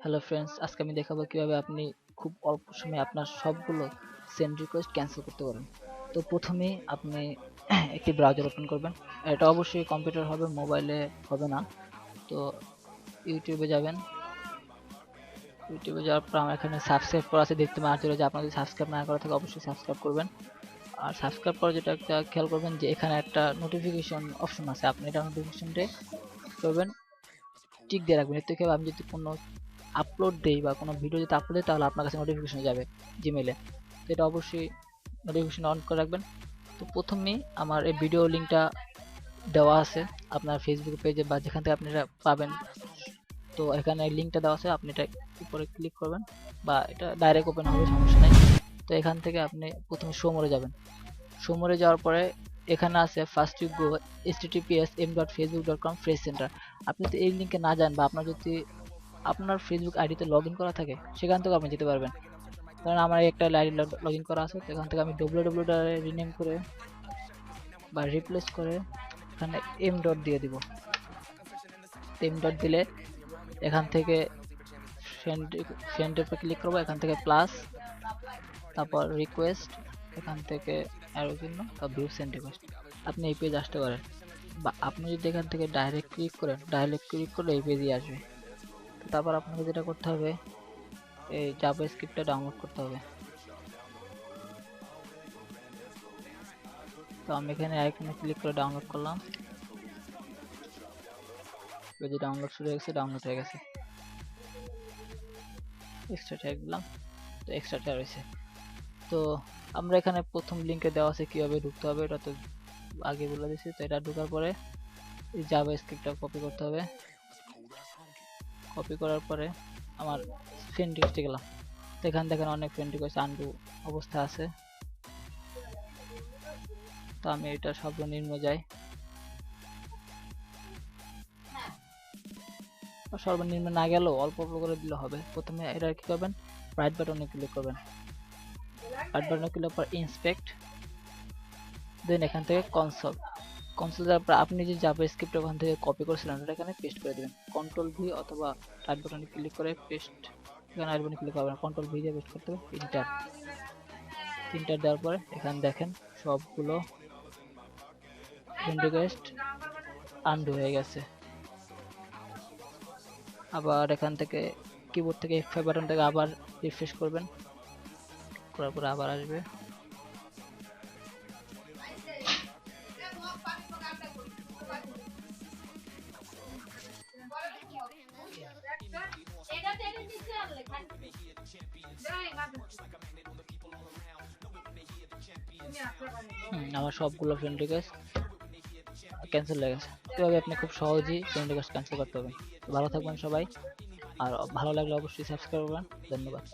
Hello friends, আজকে আমি দেখাবো কিভাবে আপনি খুব অল্প সময়ে আপনার সবগুলো সেন্ড রিকোয়েস্ট ক্যান্সেল করতে পারেন। তো প্রথমেই আপনি একটি ব্রাউজার ওপেন করবেন। এটা অবশ্যই কম্পিউটার হবে, মোবাইলে হবে না। তো ইউটিউবে যাবেন। ইউটিউবে যাওয়ার পর আমার এখানে সাবস্ক্রাইব করা আছে, দেখতে মাঝে যে আপনার যদি সাবস্ক্রাইব না করা থাকে অবশ্যই সাবস্ক্রাইব করবেন। আর সাবস্ক্রাইব পরে যেটা একটা খেয়াল করবেন যে এখানে একটা নোটিফিকেশন অপশন আছে, আপনি এটা নোটিফিকেশনটা করবেন, টিক দিয়ে রাখবেন। এর থেকে আমি যদি কোনো আপলোড দেই বা কোনো ভিডিও যদি আপলোড দেই তাহলে আপনার কাছে নোটিফিকেশন যাবে জিমেলে। তো এটা অবশ্যই নোটিফিকেশন অন করে রাখবেন। তো প্রথমেই আমার এই ভিডিও লিঙ্কটা দেওয়া আছে আপনার ফেসবুক পেজে বা যেখান থেকে আপনি এটা পাবেন। তো এখানে লিঙ্কটা দেওয়া আছে, আপনি এটা উপরে ক্লিক করবেন বা এটা ডাইরেক্ট ওপেন হবে, সমস্যা নাই। তো এখান থেকে আপনি প্রথমে শো মোরে যাবেন। শো মোরে যাওয়ার পরে এখানে আছে first you go https://m.facebook.com fresh centre. আপনি তো এই লিঙ্কে না যান বা আপনার যদি আপনার ফেসবুক আইডিতে লগ ইন করা থাকে সেখান থেকে আপনি যেতে পারবেন। কারণ আমার একটা আইডি লগ ইন করা আছে, তো এখান থেকে আমি www রিনেম করে বা রিপ্লেস করে এখানে এম ডট দিয়ে দিব। এম ডট দিলে এখান থেকে ফ্রেন্ডের উপর ক্লিক করবো, এখান থেকে প্লাস, তারপর রিকোয়েস্ট, এখান থেকে অ্যারো চিহ্ন, তারপর ভিউ সেন্ড রিকোয়েস্ট। আপনি এই পেজ আসতে পারেন বা আপনি যদি এখান থেকে ডাইরেক্ট ক্লিক করেন, ডাইরেক্ট ক্লিক করলে এই পেজই আসবে। তো তারপর আপনাকে যেটা করতে হবে, এই জাভাস্ক্রিপ্টটা ডাউনলোড করতে হবে। তো আমি এখানে আইকনে ক্লিক করে ডাউনলোড করলাম। পেজে ডাউনলোড শুরু হয়ে গেছে, ডাউনলোড হয়ে গেছে। এক্সট্রা ট্যাগ দিলাম, তো এক্সট্রা ট্যাগ হয়েছে। তো আমরা এখানে প্রথম লিঙ্কে দেওয়া আছে কিভাবে ঢুকতে হবে, এটা তো আগে বলে দিয়েছি। তো এটা ঢোকার পরে এই জাভাস্ক্রিপ্টটা কপি করতে হবে। কপি করার পরে আমার ফ্রেন্ড রিকোয়েস্টে গেলাম। তো এখানে দেখেন অনেক ফ্রেন্ড রিকোয়েস্ট আনডু অবস্থা আছে। তো আমি এটা সর্বনিম্ন যাই, সর্বনিম্ন না গেলেও অল্প অল্প করে দিলে হবে। প্রথমে এটা কি করবেন, রাইট বাটনে ক্লিক করবেন। রাইট বাটনে ক্লিক করার পর ইন্সপেক্ট, দেন এখান থেকে কনসোল। কনসোল যাওয়ার পর আপনি যে জাভাস্ক্রিপ্ট ওখান থেকে কপি করেছিলেন ওটা এখানে পেস্ট করে দিবেন। কন্ট্রোল ভি অথবা রাইট বাটনে ক্লিক করে পেস্ট, এখানে রাইট বাটনে ক্লিক করবেন, কন্ট্রোল ভি দিয়ে পেস্ট করতে হবে। ইন্টার, ইন্টার দেওয়ার পরে এখানে দেখেন সবগুলো ফ্রেন্ড রিকোয়েস্ট আনডু হয়ে গেছে। আবার এখান থেকে কিবোর্ড থেকে F5 বাটন থেকে আবার রিফ্রেশ করবেন, করার পরে আবার আসবে। আমার সবগুলো ফ্রেন্ড রিকোয়েস্ট ক্যান্সেল হয়ে গেছে। এভাবে আপনি খুব সহজেই ফ্রেন্ড রিকোয়েস্ট ক্যান্সেল করতে পারবেন। ভালো থাকবেন সবাই, আর ভালো লাগলে অবশ্যই সাবস্ক্রাইব করবেন। ধন্যবাদ।